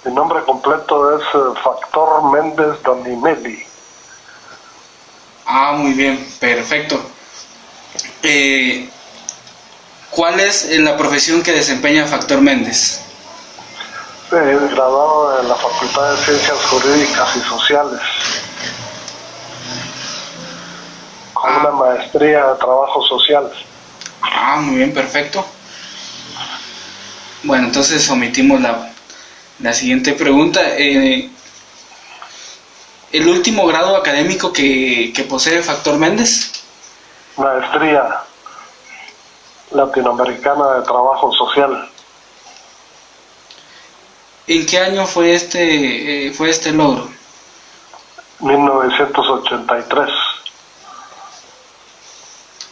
Mi nombre completo es Factor Méndez Donimelli. Muy bien, perfecto. ¿Cuál es la profesión que desempeña Factor Méndez? Graduado de la Facultad de Ciencias Jurídicas y Sociales, con una maestría de Trabajo Social. Muy bien, perfecto. Bueno, entonces omitimos la siguiente pregunta. ¿El último grado académico que posee Factor Méndez? Maestría Latinoamericana de Trabajo Social. ¿En qué año fue este logro? 1983,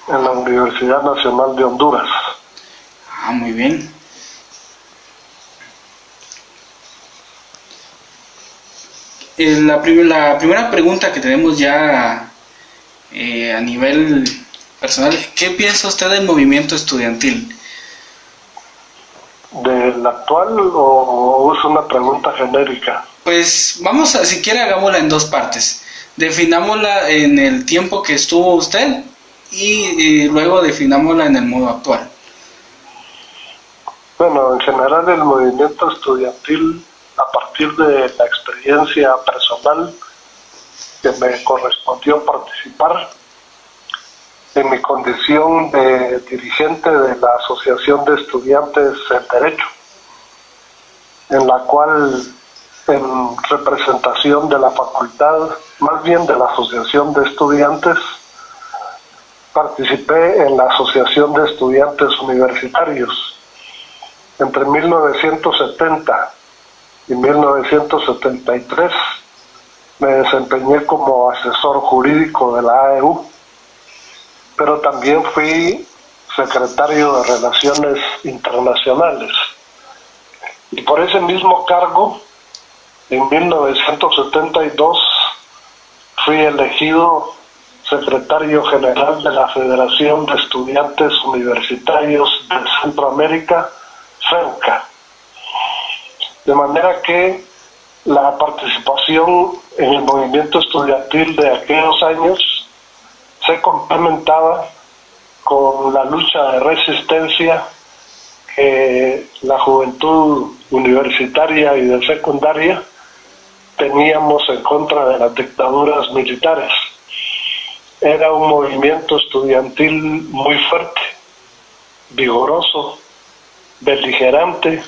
en la Universidad Nacional de Honduras. Muy bien. La primera pregunta que tenemos ya a nivel personal, ¿qué piensa usted del movimiento estudiantil? ¿Del actual o es una pregunta genérica? Pues vamos a, si quiere, hagámosla en dos partes. Definámosla en el tiempo que estuvo usted y luego definámosla en el modo actual. Bueno, en general el movimiento estudiantil, a partir de la experiencia personal que me correspondió participar en mi condición de dirigente de la Asociación de Estudiantes en Derecho, en la cual, en representación de la facultad, más bien de la Asociación de Estudiantes, participé en la Asociación de Estudiantes Universitarios. Entre 1970 y 1973 me desempeñé como asesor jurídico de la AEU, pero también fui secretario de Relaciones Internacionales. Y por ese mismo cargo, en 1972, fui elegido secretario general de la Federación de Estudiantes Universitarios de Centroamérica, FEUCA. De manera que la participación en el movimiento estudiantil de aquellos años se complementaba con la lucha de resistencia que la juventud universitaria y de secundaria teníamos en contra de las dictaduras militares. Era un movimiento estudiantil muy fuerte, vigoroso, beligerante,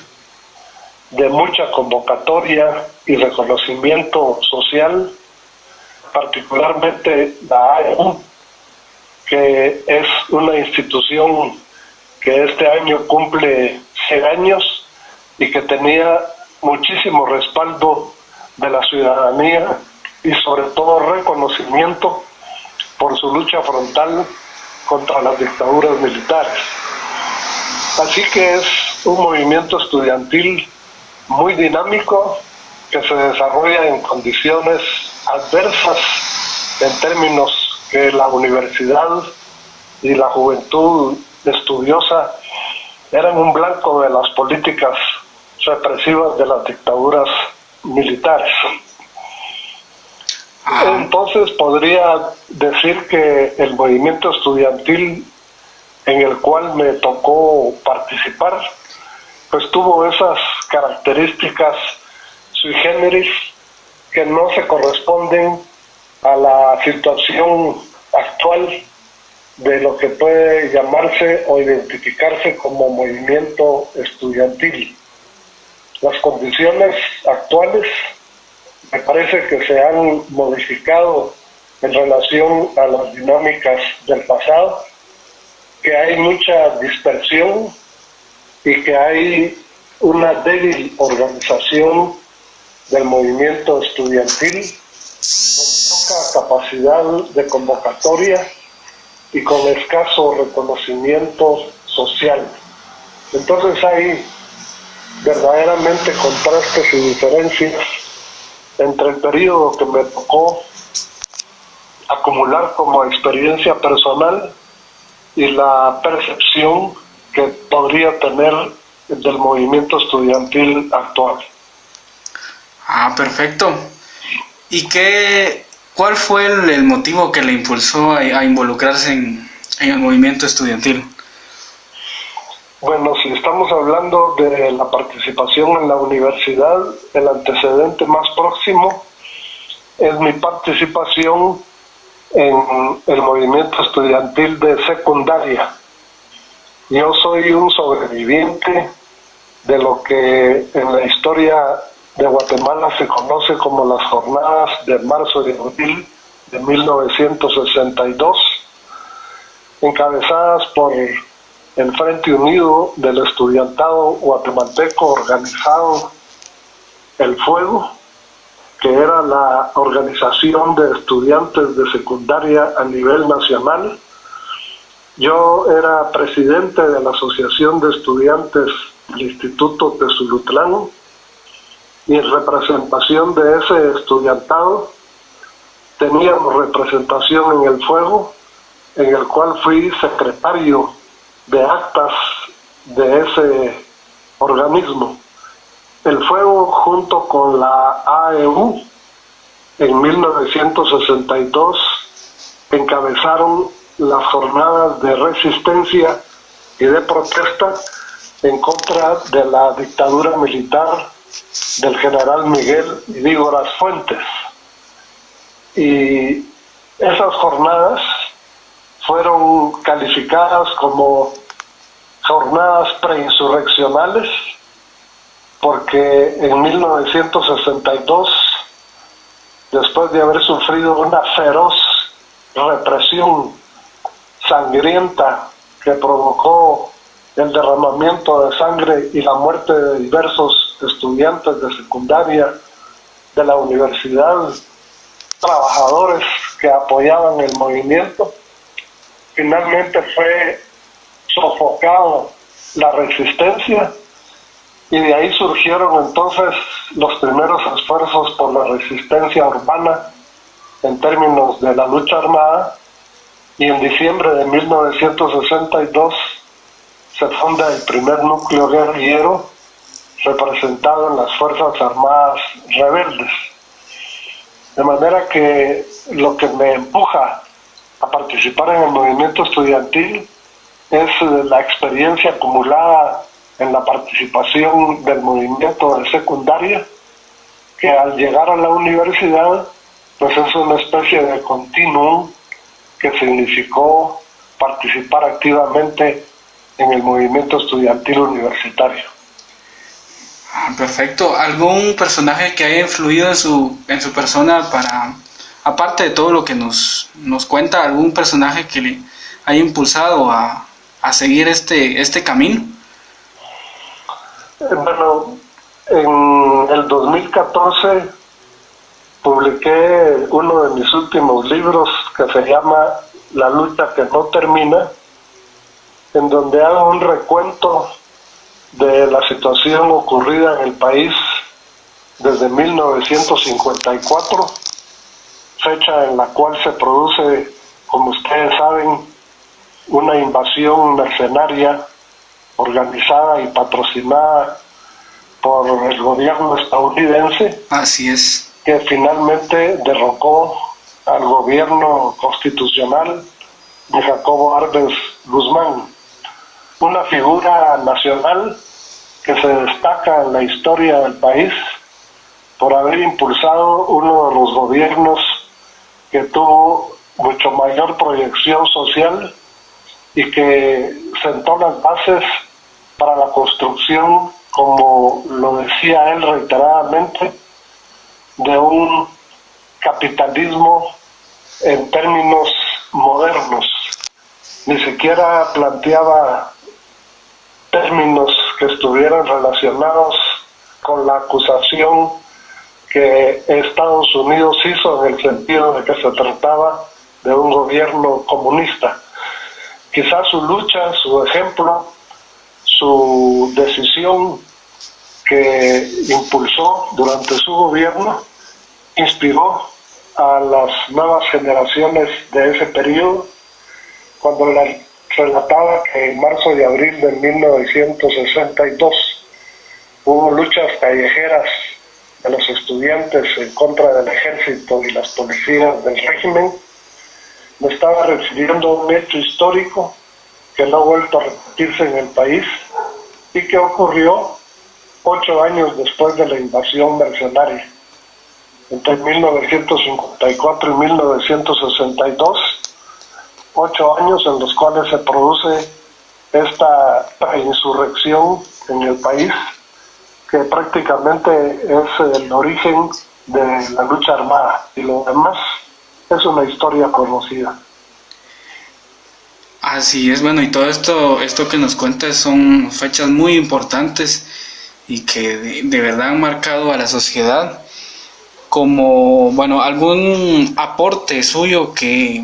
de mucha convocatoria y reconocimiento social, particularmente la AEU, que es una institución que este año cumple 100 años y que tenía muchísimo respaldo de la ciudadanía y sobre todo reconocimiento por su lucha frontal contra las dictaduras militares. Así que es un movimiento estudiantil muy dinámico que se desarrolla en condiciones adversas en términos que la universidad y la juventud estudiosa eran un blanco de las políticas represivas de las dictaduras militares. Entonces podría decir que el movimiento estudiantil en el cual me tocó participar, pues tuvo esas características sui generis que no se corresponden a la situación actual de lo que puede llamarse o identificarse como movimiento estudiantil. Las condiciones actuales me parece que se han modificado en relación a las dinámicas del pasado, que hay mucha dispersión y que hay una débil organización del movimiento estudiantil, con poca capacidad de convocatoria y con escaso reconocimiento social. Entonces hay verdaderamente contrastes y diferencias entre el periodo que me tocó acumular como experiencia personal y la percepción que podría tener del movimiento estudiantil actual. Ah, perfecto. ¿Y cuál fue el motivo que le impulsó a involucrarse en el movimiento estudiantil? Bueno, si estamos hablando de la participación en la universidad, el antecedente más próximo es mi participación en el movimiento estudiantil de secundaria. Yo soy un sobreviviente de lo que en la historia de Guatemala se conoce como las jornadas de marzo y abril de 1962, encabezadas por el Frente Unido del Estudiantado Guatemalteco organizado El Fuego, que era la organización de estudiantes de secundaria a nivel nacional. Yo era presidente de la Asociación de Estudiantes del Instituto Tezulutlán, y en representación de ese estudiantado teníamos representación en El Fuego, en el cual fui secretario de actas de ese organismo. El Fuego, junto con la AEU, en 1962 encabezaron las jornadas de resistencia y de protesta en contra de la dictadura militar del general Miguel Dígoras Fuentes. Y esas jornadas fueron calificadas como jornadas preinsurreccionales porque en 1962, después de haber sufrido una feroz represión sangrienta que provocó el derramamiento de sangre y la muerte de diversos estudiantes de secundaria de la universidad, trabajadores que apoyaban el movimiento, finalmente fue sofocado la resistencia, y de ahí surgieron entonces los primeros esfuerzos por la resistencia urbana en términos de la lucha armada, y en diciembre de 1962 se funda el primer núcleo guerrillero representado en las Fuerzas Armadas Rebeldes. De manera que lo que me empuja a participar en el movimiento estudiantil es la experiencia acumulada en la participación del movimiento de secundaria, que al llegar a la universidad pues es una especie de continuum que significó participar activamente en el movimiento estudiantil universitario. Perfecto. ¿Algún personaje que haya influido en su persona para, aparte de todo lo que nos cuenta, algún personaje que le haya impulsado a seguir este camino? Bueno, en el 2014 publiqué uno de mis últimos libros que se llama La lucha que no termina, en donde hago un recuento de la situación ocurrida en el país desde 1954, fecha en la cual se produce, como ustedes saben, una invasión mercenaria organizada y patrocinada por el gobierno estadounidense. Así es. Que finalmente derrocó al gobierno constitucional de Jacobo Arbenz Guzmán, una figura nacional que se destaca en la historia del país por haber impulsado uno de los gobiernos que tuvo mucho mayor proyección social y que sentó las bases para la construcción, como lo decía él reiteradamente, de un capitalismo en términos modernos. Ni siquiera planteaba términos que estuvieran relacionados con la acusación que Estados Unidos hizo, en el sentido de que se trataba de un gobierno comunista. Quizás su lucha, su ejemplo, su decisión que impulsó durante su gobierno inspiró a las nuevas generaciones de ese periodo, cuando relataba que en marzo y abril de 1962 hubo luchas callejeras de los estudiantes en contra del ejército y las policías del régimen, me estaba refiriendo a un hecho histórico que no ha vuelto a repetirse en el país y que ocurrió 8 años después de la invasión mercenaria. Entre 1954 y 1962, 8 años en los cuales se produce esta insurrección en el país, que prácticamente es el origen de la lucha armada, y lo demás es una historia conocida. Así es, bueno, y todo esto que nos cuentas son fechas muy importantes y que de verdad han marcado a la sociedad. Como, bueno, algún aporte suyo que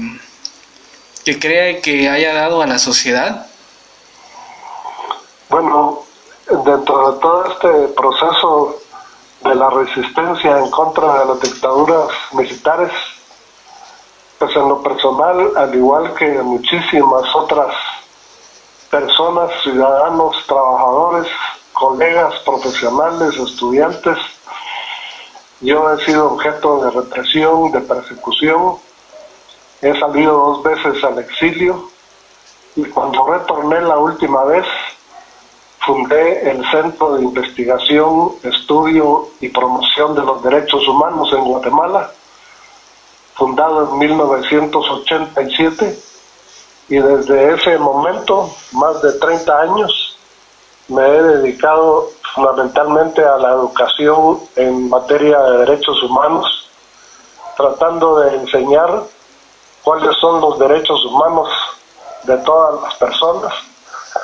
cree que haya dado a la sociedad. Bueno, dentro de todo este proceso de la resistencia en contra de las dictaduras militares, pues en lo personal, al igual que muchísimas otras personas, ciudadanos, trabajadores, colegas, profesionales, estudiantes, yo he sido objeto de represión, de persecución. He salido 2 veces al exilio y cuando retorné la última vez, fundé el Centro de Investigación, Estudio y Promoción de los Derechos Humanos en Guatemala, fundado en 1987, y desde ese momento, más de 30 años, me he dedicado fundamentalmente a la educación en materia de derechos humanos, tratando de enseñar cuáles son los derechos humanos de todas las personas,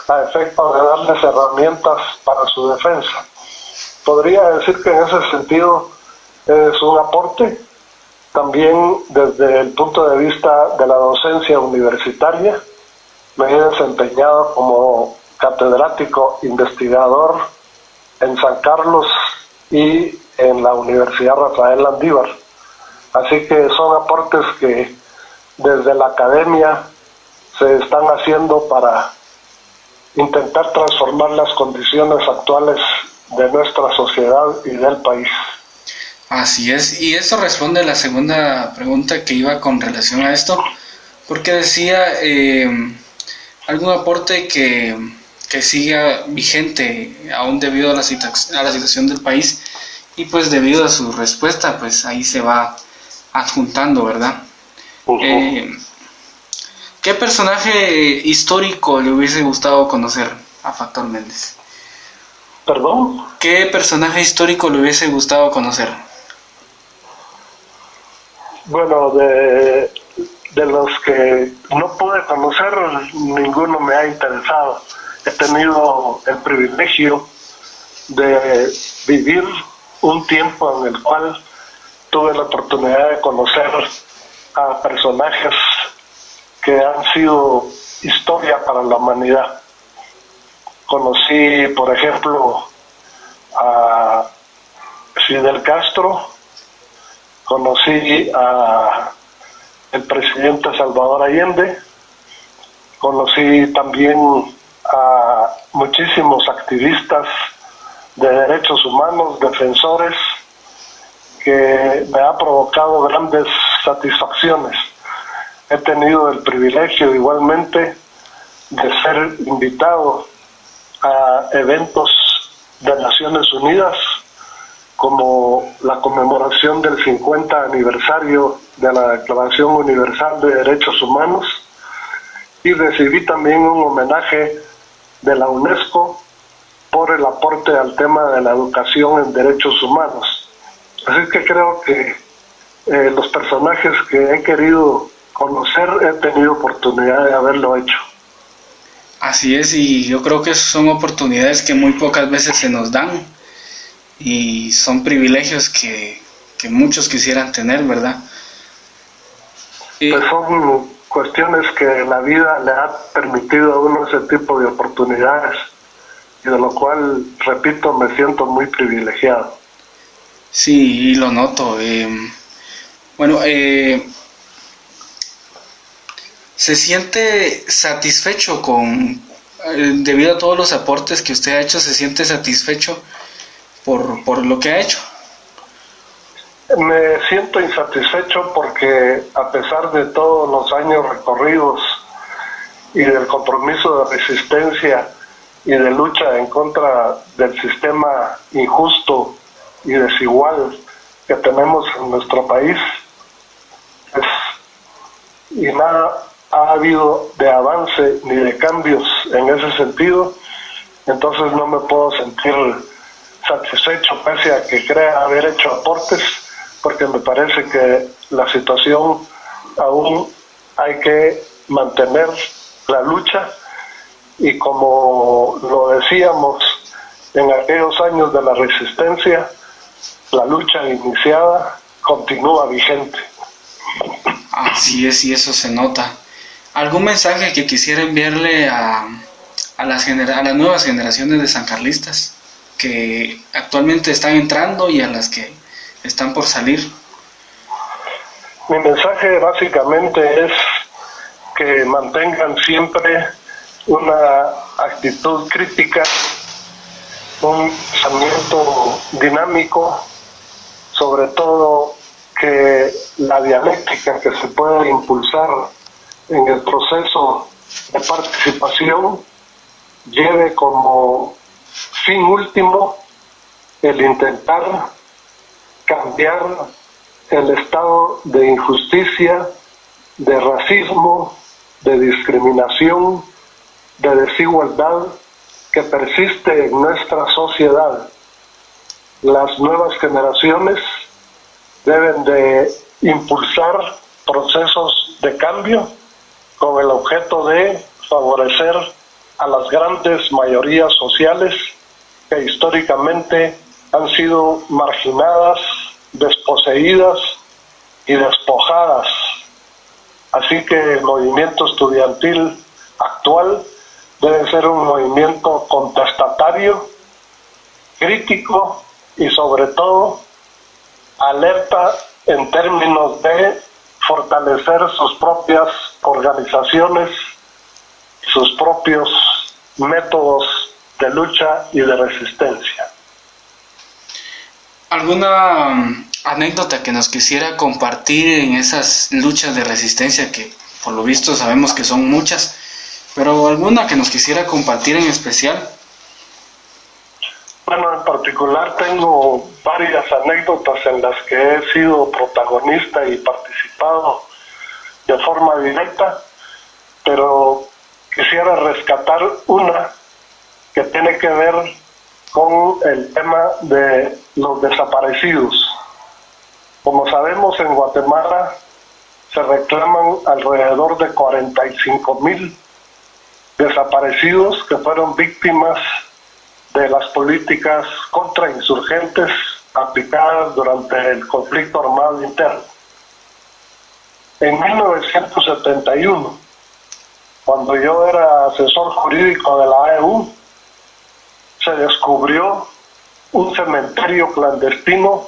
a efecto de darles herramientas para su defensa. Podría decir que en ese sentido es un aporte. También desde el punto de vista de la docencia universitaria, me he desempeñado como catedrático investigador en San Carlos y en la Universidad Rafael Landívar. Así que son aportes que desde la academia se están haciendo para intentar transformar las condiciones actuales de nuestra sociedad y del país. Así es, y eso responde a la segunda pregunta que iba con relación a esto, porque decía algún aporte que siga vigente aún debido a la situación del país, y pues debido a su respuesta, pues ahí se va adjuntando, ¿verdad? ¿Qué personaje histórico le hubiese gustado conocer a Factor Méndez? ¿Perdón? ¿Qué personaje histórico le hubiese gustado conocer? Bueno, de los que no pude conocer, ninguno me ha interesado. He tenido el privilegio de vivir un tiempo en el cual tuve la oportunidad de conocer a personajes que han sido historia para la humanidad. Conocí, por ejemplo, a Fidel Castro, conocí a el presidente Salvador Allende, conocí también a muchísimos activistas de derechos humanos, defensores, que me ha provocado grandes satisfacciones. He tenido el privilegio igualmente de ser invitado a eventos de Naciones Unidas, como la conmemoración del 50 aniversario de la Declaración Universal de Derechos Humanos, y recibí también un homenaje de la UNESCO por el aporte al tema de la educación en derechos humanos. Así que creo que los personajes que he querido conocer, he tenido oportunidad de haberlo hecho. Así es, y yo creo que son oportunidades que muy pocas veces se nos dan, y son privilegios que muchos quisieran tener, ¿verdad? Pues son cuestiones que la vida le ha permitido a uno ese tipo de oportunidades, y de lo cual, repito, me siento muy privilegiado. Sí, y lo noto. ¿Se siente satisfecho debido a todos los aportes que usted ha hecho, se siente satisfecho por lo que ha hecho? Me siento insatisfecho porque a pesar de todos los años recorridos y del compromiso de resistencia y de lucha en contra del sistema injusto y desigual que tenemos en nuestro país, y nada ha habido de avance ni de cambios en ese sentido, entonces no me puedo sentir satisfecho pese a que crea haber hecho aportes, porque me parece que la situación aún hay que mantener la lucha, y como lo decíamos en aquellos años de la resistencia, la lucha iniciada continúa vigente. Así es, y eso se nota. ¿Algún mensaje que quisiera enviarle a las nuevas generaciones de sancarlistas que actualmente están entrando y a las que están por salir? Mi mensaje básicamente es que mantengan siempre una actitud crítica, un pensamiento dinámico, sobre todo que la dialéctica que se puede impulsar en el proceso de participación lleve como fin último el intentar cambiar el estado de injusticia, de racismo, de discriminación, de desigualdad que persiste en nuestra sociedad. Las nuevas generaciones deben de impulsar procesos de cambio con el objeto de favorecer a las grandes mayorías sociales que históricamente han sido marginadas, desposeídas y despojadas. Así que el movimiento estudiantil actual debe ser un movimiento contestatario, crítico y sobre todo alerta en términos de fortalecer sus propias organizaciones, sus propios métodos de lucha y de resistencia. ¿Alguna anécdota que nos quisiera compartir en esas luchas de resistencia que por lo visto sabemos que son muchas, pero alguna que nos quisiera compartir en especial? Bueno, en particular tengo varias anécdotas en las que he sido protagonista y participado de forma directa, pero quisiera rescatar una que tiene que ver con el tema de los desaparecidos. Como sabemos, en Guatemala se reclaman alrededor de 45,000 desaparecidos que fueron víctimas de las políticas contrainsurgentes aplicadas durante el conflicto armado interno. En 1971, cuando yo era asesor jurídico de la AEU, se descubrió un cementerio clandestino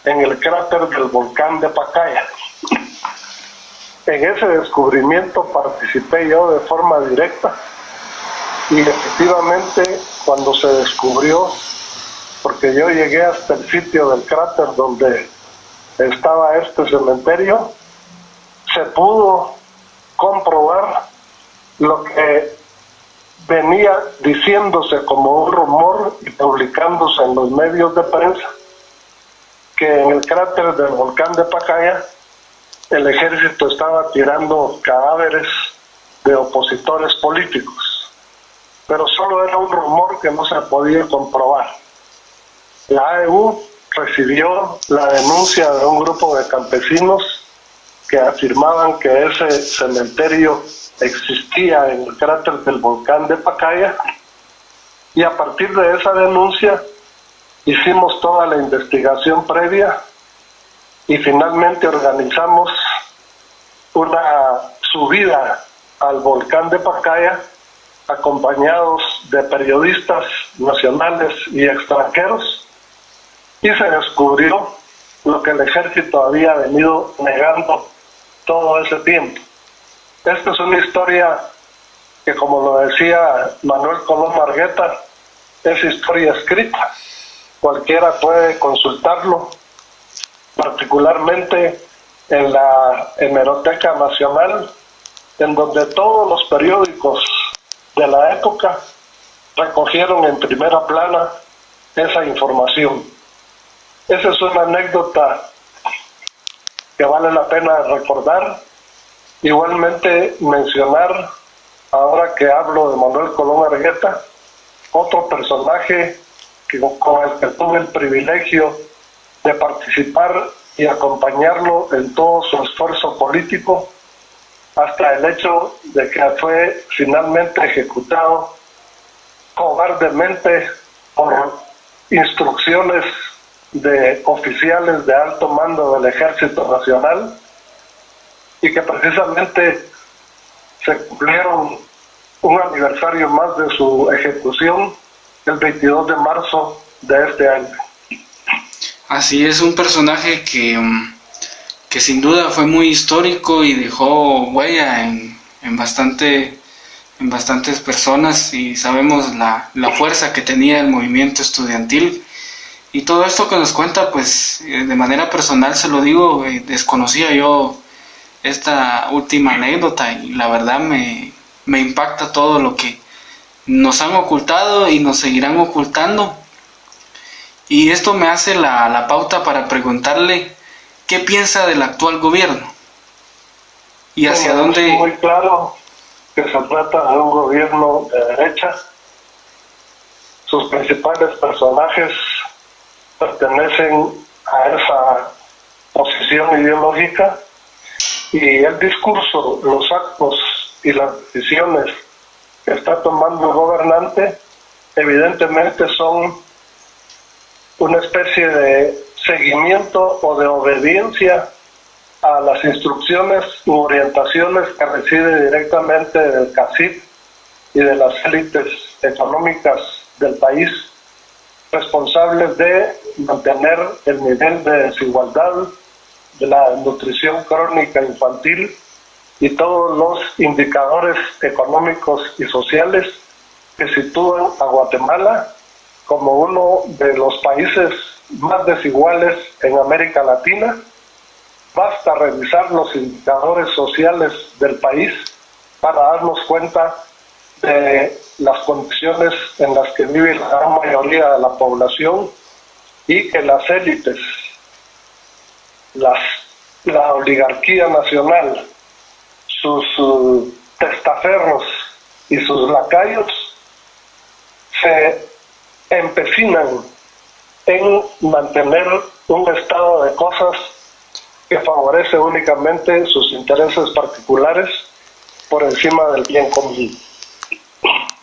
en el cráter del volcán de Pacaya. En ese descubrimiento participé yo de forma directa, y efectivamente cuando se descubrió, porque yo llegué hasta el sitio del cráter donde estaba este cementerio, se pudo comprobar lo que venía diciéndose como un rumor y publicándose en los medios de prensa, que en el cráter del volcán de Pacaya el ejército estaba tirando cadáveres de opositores políticos, pero solo era un rumor que no se podía comprobar. La AEU recibió la denuncia de un grupo de campesinos que afirmaban que ese cementerio existía en el cráter del volcán de Pacaya, y a partir de esa denuncia hicimos toda la investigación previa y finalmente organizamos una subida al volcán de Pacaya acompañados de periodistas nacionales y extranjeros, y se descubrió lo que el ejército había venido negando todo ese tiempo. Esta es una historia que, como lo decía Manuel Colón Argueta, es historia escrita. Cualquiera puede consultarlo particularmente en la Hemeroteca Nacional, en donde todos los periódicos de la época recogieron en primera plana esa información. Esa es una anécdota que vale la pena recordar. Igualmente mencionar, ahora que hablo de Manuel Colón Argueta, otro personaje con el que tuve el privilegio de participar y acompañarlo en todo su esfuerzo político, hasta el hecho de que fue finalmente ejecutado cobardemente por instrucciones de oficiales de alto mando del Ejército Nacional, y que precisamente se cumplieron un aniversario más de su ejecución el 22 de marzo de este año. Así es, un personaje que sin duda fue muy histórico y dejó huella en bastantes personas, y sabemos la fuerza que tenía el movimiento estudiantil. Y todo esto que nos cuenta, pues de manera personal se lo digo, desconocía yo esta última anécdota, y la verdad me impacta todo lo que nos han ocultado y nos seguirán ocultando. Y esto me hace la pauta para preguntarle qué piensa del actual gobierno y hacia dónde... Es muy claro que se trata de un gobierno de derecha. Sus principales personajes pertenecen a esa posición ideológica, y el discurso, los actos y las decisiones que está tomando el gobernante evidentemente son una especie de seguimiento o de obediencia a las instrucciones u orientaciones que recibe directamente del CACIF y de las élites económicas del país, responsables de mantener el nivel de desigualdad, de la nutrición crónica infantil y todos los indicadores económicos y sociales que sitúan a Guatemala como uno de los países más desiguales en América Latina. Basta revisar los indicadores sociales del país para darnos cuenta de las condiciones en las que vive la gran mayoría de la población, y que las élites, la oligarquía nacional, sus testaferros y sus lacayos se empecinan en mantener un estado de cosas que favorece únicamente sus intereses particulares por encima del bien común.